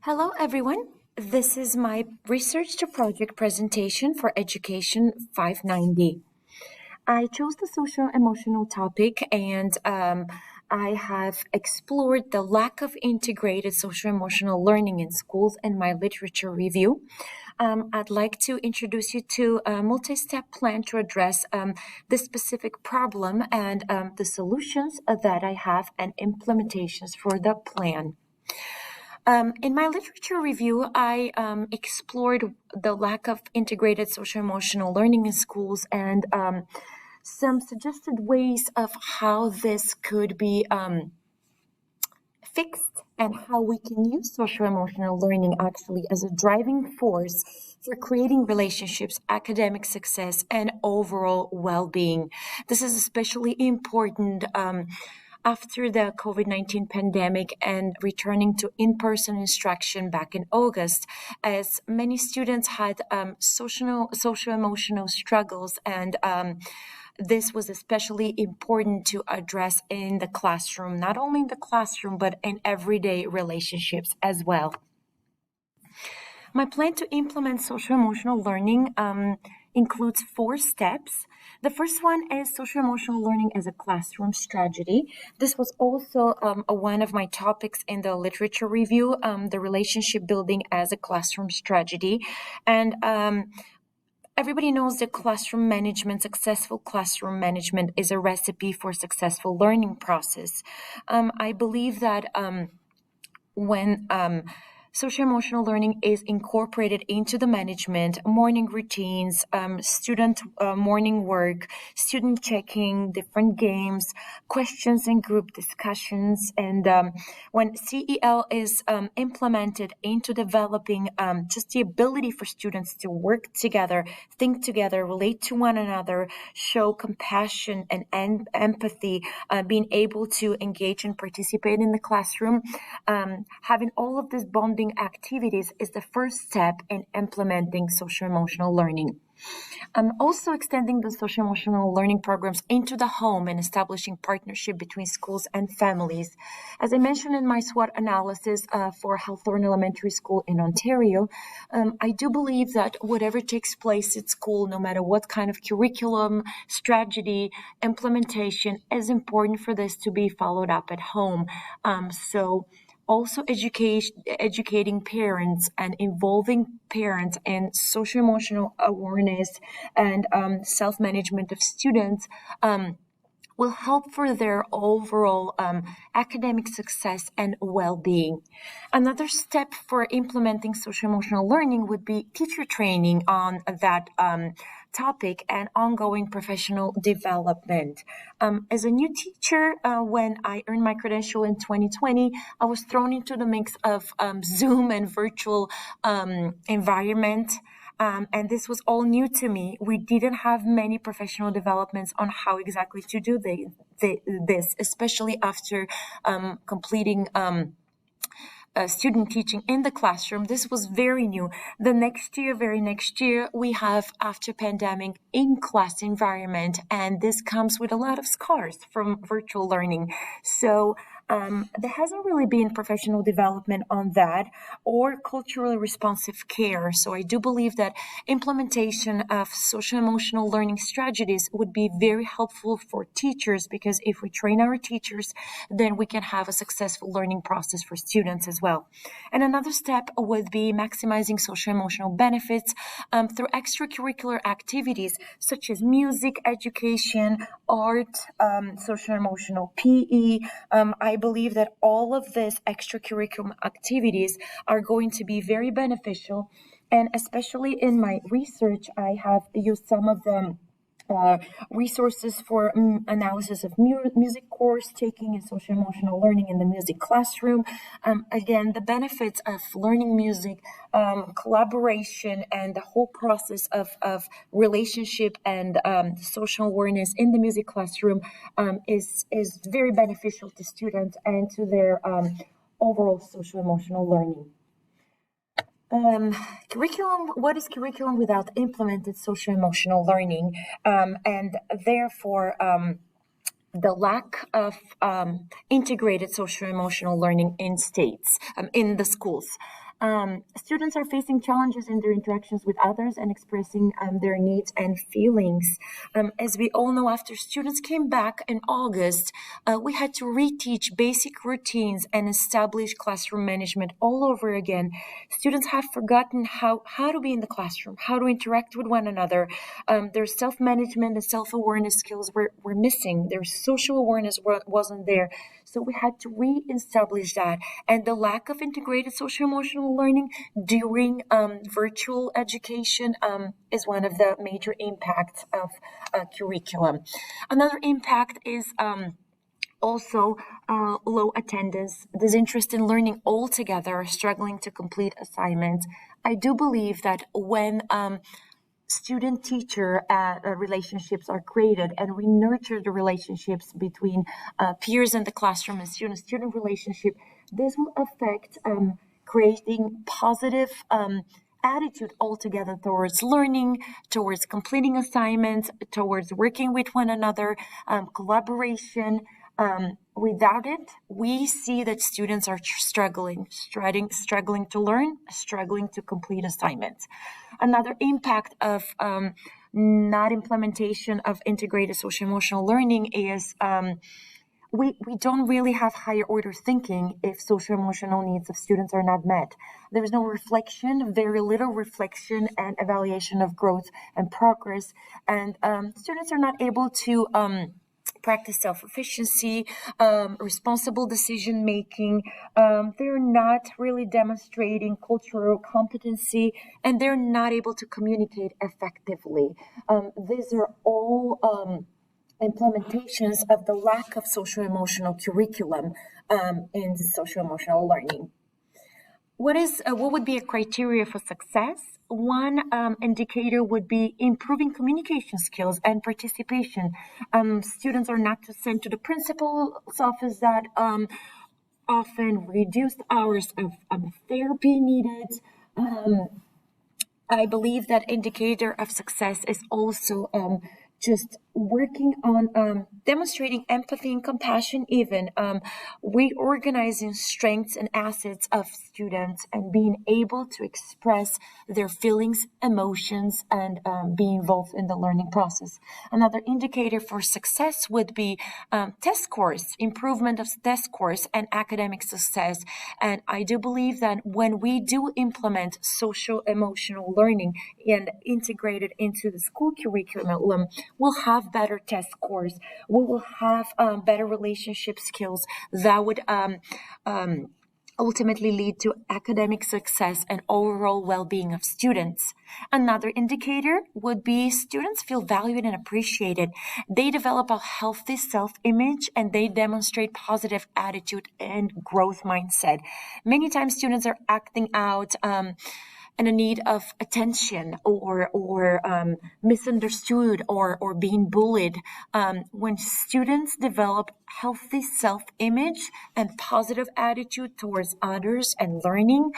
Hello, everyone. This is my research to project presentation for Education 590. I chose the social emotional topic and I have explored the lack of integrated social emotional learning in schools in my literature review. I'd like to introduce you to a multi step plan to address this specific problem and the solutions that I have and implementations for the plan. In my literature review, I explored the lack of integrated social emotional learning in schools and some suggested ways of how this could be fixed and how we can use social emotional learning actually as a driving force for creating relationships, academic success, and overall well being. This is especially important. After the COVID-19 pandemic and returning to in-person instruction back in August, as many students had social-emotional struggles, and this was especially important to address in the classroom, not only in the classroom, but in everyday relationships as well. My plan to implement social-emotional learning includes 4 steps. The first one is social-emotional learning as a classroom strategy. This was also one of my topics in the literature review, the relationship building as a classroom strategy. And everybody knows that classroom management, successful classroom management is a recipe for successful learning process. I believe that when social-emotional learning is incorporated into the management, morning routines, student morning work, student checking, different games, questions and group discussions. And when CEL is implemented into developing just the ability for students to work together, think together, relate to one another, show compassion and empathy, being able to engage and participate in the classroom, having all of these bonding activities is the first step in implementing social-emotional learning. Also extending the social-emotional learning programs into the home and establishing partnership between schools and families. As I mentioned in my SWOT analysis for Hawthorne Elementary School in Ontario, I do believe that whatever takes place at school, no matter what kind of curriculum, strategy, implementation, is important for this to be followed up at home. So also educating parents and involving parents in social emotional awareness and self-management of students will help for their overall academic success and well-being. Another step for implementing social-emotional learning would be teacher training on that topic and ongoing professional development. As a new teacher, when I earned my credential in 2020, I was thrown into the mix of Zoom and virtual environment. And this was all new to me. We didn't have many professional developments on how exactly to do this, especially after completing student teaching in the classroom. This was very new. The very next year, we have after pandemic in-class environment, and this comes with a lot of scars from virtual learning. So there hasn't really been professional development on that or culturally responsive care. So I do believe that implementation of social emotional learning strategies would be very helpful for teachers, because if we train our teachers, then we can have a successful learning process for students as well. And another step would be maximizing social emotional benefits through extracurricular activities such as music, education, art, social emotional PE. I believe that all of these extracurricular activities are going to be very beneficial. And especially in my research, I have used some of them resources for analysis of music course taking and social emotional learning in the music classroom. Again, the benefits of learning music, collaboration, and the whole process of relationship and social awareness in the music classroom is very beneficial to students and to their overall social emotional learning. Curriculum, what is curriculum without implemented social emotional learning? And therefore, the lack of integrated social emotional learning in the schools. Students are facing challenges in their interactions with others and expressing their needs and feelings. As we all know, after students came back in August, we had to reteach basic routines and establish classroom management all over again. Students have forgotten how to be in the classroom, how to interact with one another. Their self-management and self-awareness skills were missing. Their social awareness wasn't there. So we had to re-establish that. And the lack of integrated social-emotional learning during virtual education is one of the major impacts of curriculum. Another impact is also low attendance, disinterest in learning altogether, struggling to complete assignments. I do believe that when student-teacher relationships are created and we nurture the relationships between peers in the classroom and student-student relationship, this will affect creating positive attitude altogether towards learning, towards completing assignments, towards working with one another, collaboration. Without it, we see that students are struggling to learn, struggling to complete assignments. Another impact of not implementation of integrated social emotional learning is we don't really have higher order thinking if social emotional needs of students are not met. There is no reflection, very little reflection and evaluation of growth and progress, and students are not able to practice self-efficiency, responsible decision-making. They're not really demonstrating cultural competency, and they're not able to communicate effectively. These are all implementations of the lack of social-emotional curriculum in social-emotional learning. What would be a criteria for success? One indicator would be improving communication skills and participation. Students are not sent to the principal's office that often reduced hours of therapy needed. I believe that indicator of success is also just working on demonstrating empathy and compassion, even reorganizing strengths and assets of students and being able to express their feelings, emotions, and be involved in the learning process. Another indicator for success would be test scores, improvement of test scores, and academic success. And I do believe that when we do implement social emotional learning and integrate it into the school curriculum, we'll have better test scores. We will have better relationship skills that would ultimately lead to academic success and overall well-being of students. Another indicator would be students feel valued and appreciated. They develop a healthy self-image and they demonstrate positive attitude and growth mindset. Many times students are acting out and a need of attention or misunderstood or being bullied. When students develop healthy self-image and positive attitude towards others and learning,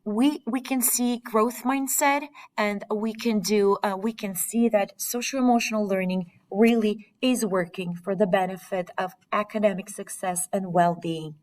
we can see growth mindset, and we can see that social emotional learning really is working for the benefit of academic success and well-being.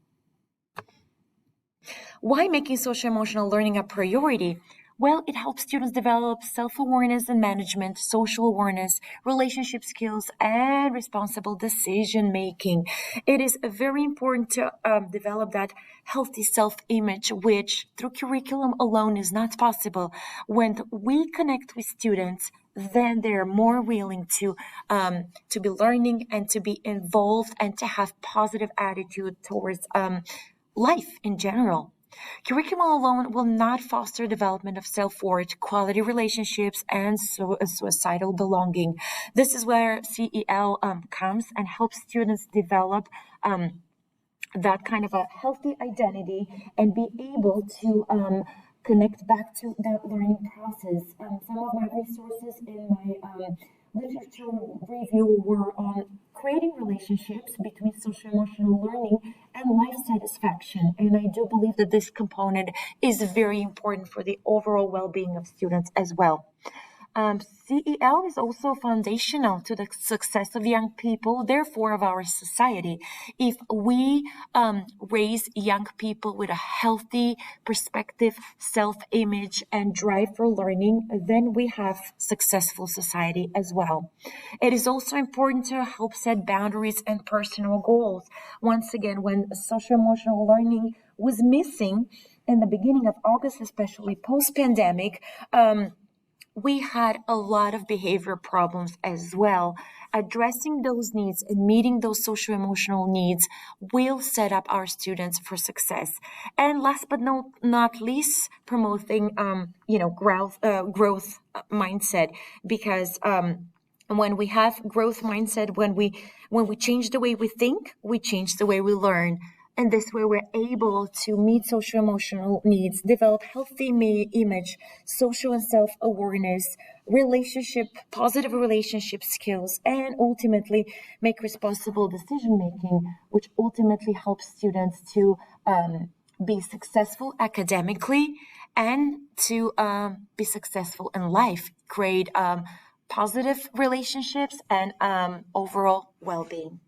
Why making social emotional learning a priority? Well, it helps students develop self-awareness and management, social awareness, relationship skills, and responsible decision-making. It is very important to develop that healthy self-image, which through curriculum alone is not possible. When we connect with students, then they're more willing to be learning and to be involved and to have positive attitude towards life in general. Curriculum alone will not foster development of self-worth, quality relationships, and suicidal belonging. This is where CEL comes and helps students develop that kind of a healthy identity and be able to connect back to that learning process. Some of my resources in my literature review were on creating relationships between social emotional learning and life satisfaction. And I do believe that this component is very important for the overall well-being of students as well. CEL is also foundational to the success of young people, therefore of our society. If we raise young people with a healthy perspective, self-image, and drive for learning, then we have successful society as well. It is also important to help set boundaries and personal goals. Once again, when social-emotional learning was missing in the beginning of August, especially post-pandemic, we had a lot of behavior problems as well. Addressing those needs and meeting those social emotional needs will set up our students for success. And last but not least, promoting growth mindset, because when we have growth mindset, when we change the way we think, we change the way we learn. And this way we're able to meet social emotional needs, develop healthy image, social and self-awareness, positive relationship skills, and ultimately make responsible decision making, which ultimately helps students to be successful academically and to be successful in life, create positive relationships and overall well-being.